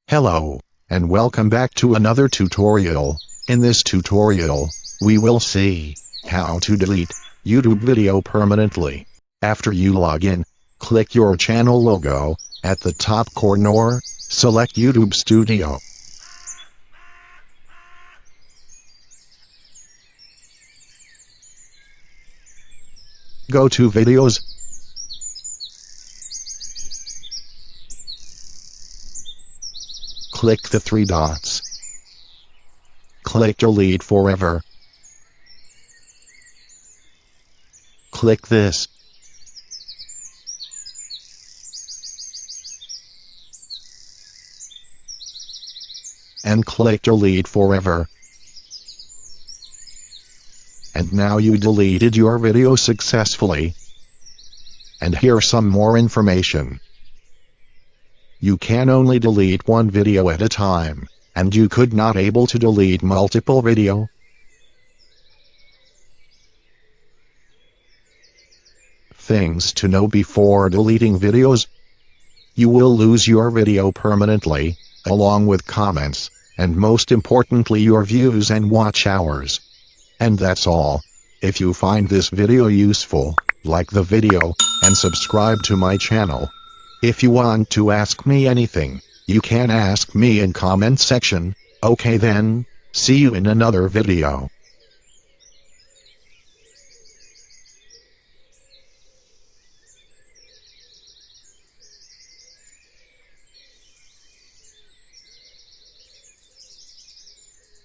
Hello, and welcome back to another tutorial. In this tutorial, we will see how to delete YouTube video permanently. After you log in, click your channel logo at the top corner, select YouTube Studio. Go to Videos. Click the three dots. Click Delete Forever. Click this. And click Delete Forever. And now you deleted your video successfully. And here's some more information. You can only delete one video at a time, and you could not able to delete multiple video. Things to know before deleting videos. You will lose your video permanently, along with comments, and most importantly your views and watch hours. And that's all. If you find this video useful, like the video, and subscribe to my channel. If you want to ask me anything, you can ask me in comment section. Okay then, see you in another video.